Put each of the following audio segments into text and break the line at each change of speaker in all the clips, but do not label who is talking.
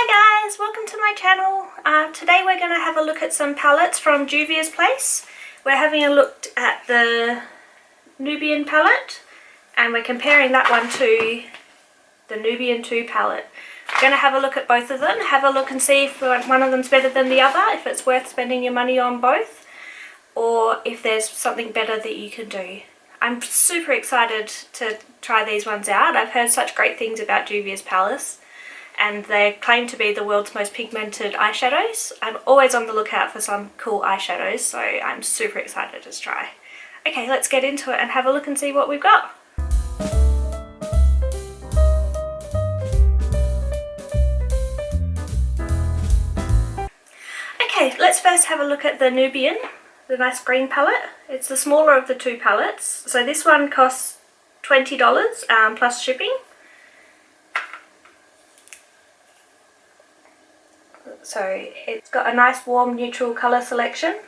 Hi guys, welcome to my channel. Today we're going to have a look at some palettes from Juvia's place. We're having a look at the Nubian palette and we're comparing that one to the Nubian 2 palette. We're going to have a look at both of them, have a look and see if one of them's better than the other, if it's worth spending your money on both, or if there's something better that you can do. I'm super excited to try these ones out. I've heard such great things about Juvia's palettes, and they claim to be the world's most pigmented eyeshadows. I'm always on the lookout for some cool eyeshadows, so I'm super excited to try. Okay, let's get into it and have a look and see what we've got. Okay, let's first have a look at the Nubian, the nice green palette. It's the smaller of the two palettes. So this one costs $20 plus shipping. So it's got a nice warm neutral colour selection.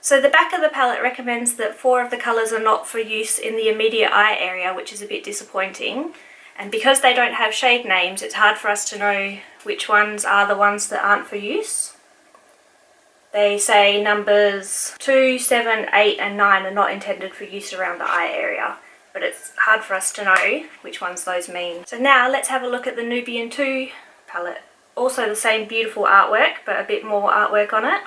So the back of the palette recommends that 4 of the colours are not for use in the immediate eye area, which is a bit disappointing. And because they don't have shade names, it's hard for us to know which ones are the ones that aren't for use. They say numbers 2, 7, 8 and 9 are not intended for use around the eye area, but it's hard for us to know which ones those mean. So now let's have a look at the Nubian 2 palette. Also the same beautiful artwork, but a bit more artwork on it.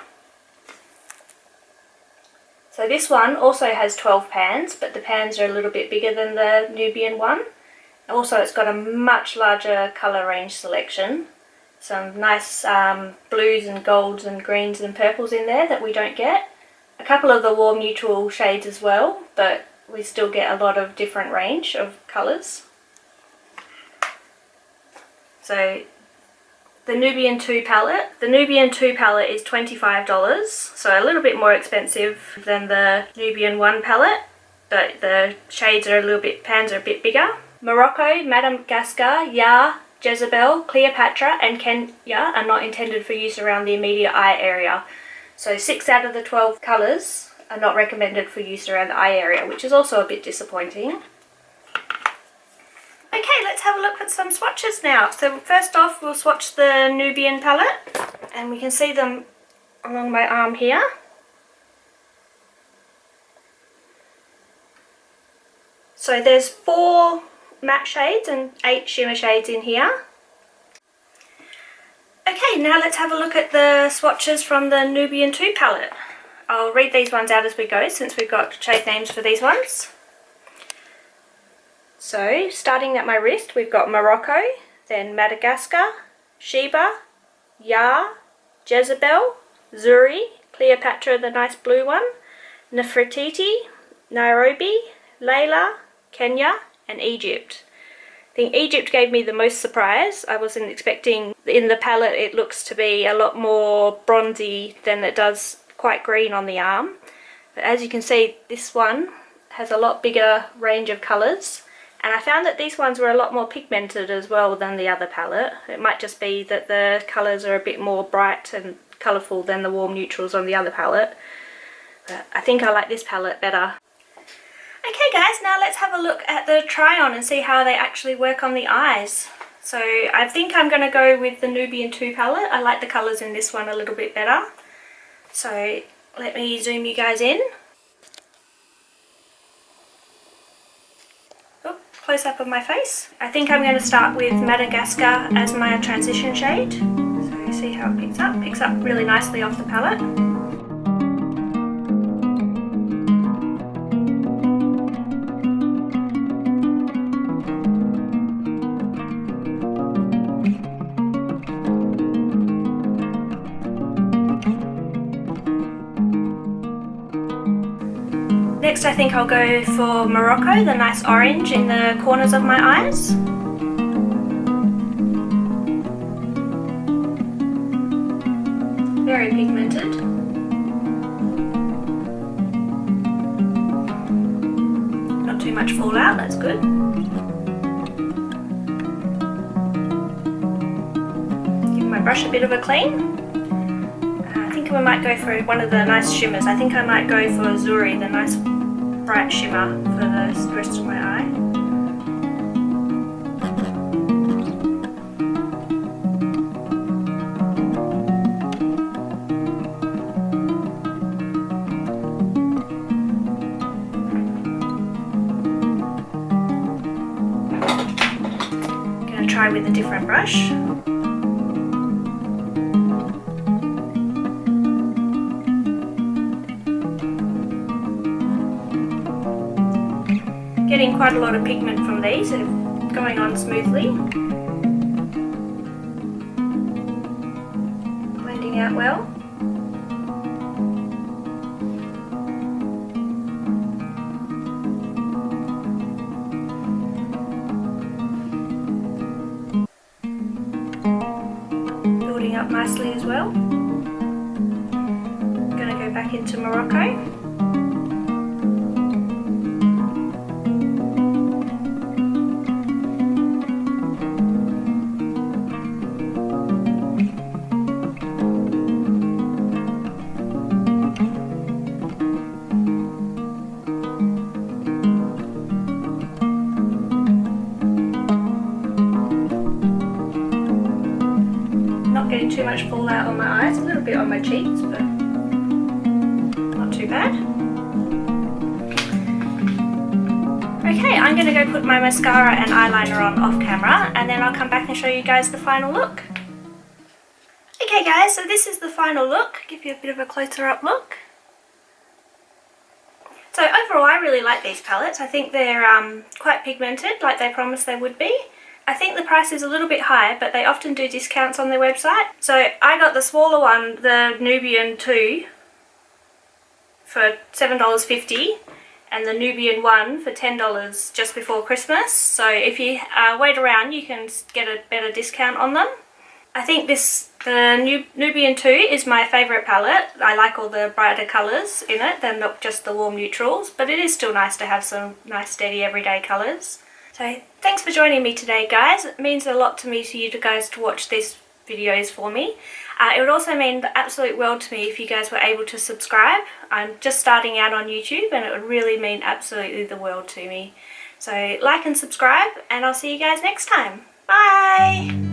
So this one also has 12 pans, but the pans are a little bit bigger than the Nubian one. Also it's got a much larger colour range selection. Some nice blues and golds and greens and purples in there that we don't get. A couple of the warm neutral shades as well, but we still get a lot of different range of colours. So the Nubian 2 palette. The Nubian 2 palette is $25, so a little bit more expensive than the Nubian 1 palette, but the shades are a little bit, pans are a bit bigger. Morocco, Madagascar, Ya, Jezebel, Cleopatra and Kenya are not intended for use around the immediate eye area. So 6 out of the 12 colours are not recommended for use around the eye area, which is also a bit disappointing. Okay, let's have a look at some swatches now. So first off, we'll swatch the Nubian palette, and we can see them along my arm here. So there's 4 matte shades and 8 shimmer shades in here. Okay, now let's have a look at the swatches from the Nubian 2 palette. I'll read these ones out as we go since we've got shade names for these ones. So, starting at my wrist, we've got Morocco, then Madagascar, Sheba, Ya, Jezebel, Zuri, Cleopatra, the nice blue one, Nefertiti, Nairobi, Layla, Kenya, and Egypt. I think Egypt gave me the most surprise. I wasn't expecting, in the palette it looks to be a lot more bronzy than it does quite green on the arm. But as you can see, this one has a lot bigger range of colours. And I found that these ones were a lot more pigmented as well than the other palette. It might just be that the colours are a bit more bright and colourful than the warm neutrals on the other palette. But I think I like this palette better. Okay guys, now let's have a look at the try on and see how they actually work on the eyes. So I think I'm going to go with the Nubian 2 palette. I like the colours in this one a little bit better. So let me zoom you guys in. Close up of my face. I think I'm going to start with Madagascar as my transition shade. So you see how it picks up. Picks up really nicely off the palette. Next I think I'll go for Morocco, the nice orange in the corners of my eyes. Very pigmented. Not too much fallout, that's good. Give my brush a bit of a clean. I think we might go for one of the nice shimmers. I think I might go for Zuri, the nice bright shimmer for the rest of my eye. try with a different brush. Getting quite a lot of pigment from these, they're going on smoothly. Blending out well. Building up nicely as well. I'm going to go back into Morocco. Getting too much fallout on my eyes, a little bit on my cheeks, but not too bad. Okay, I'm going to go put my mascara and eyeliner on off camera, and then I'll come back and show you guys the final look. Okay guys, so this is the final look. Give you a bit of a closer up look. So overall I really like these palettes. I think they're quite pigmented, like they promised they would be. I think the price is a little bit high, but they often do discounts on their website. So I got the smaller one, the Nubian 2, for $7.50, and the Nubian 1 for $10 just before Christmas. So if you wait around, you can get a better discount on them. I think the Nubian 2 is my favourite palette. I like all the brighter colours in it than just the warm neutrals, but it is still nice to have some nice steady everyday colours. So thanks for joining me today guys. It means a lot to me for you guys to watch these videos for me. It would also mean the absolute world to me if you guys were able to subscribe. I'm just starting out on YouTube and it would really mean absolutely the world to me. So like and subscribe, and I'll see you guys next time. Bye!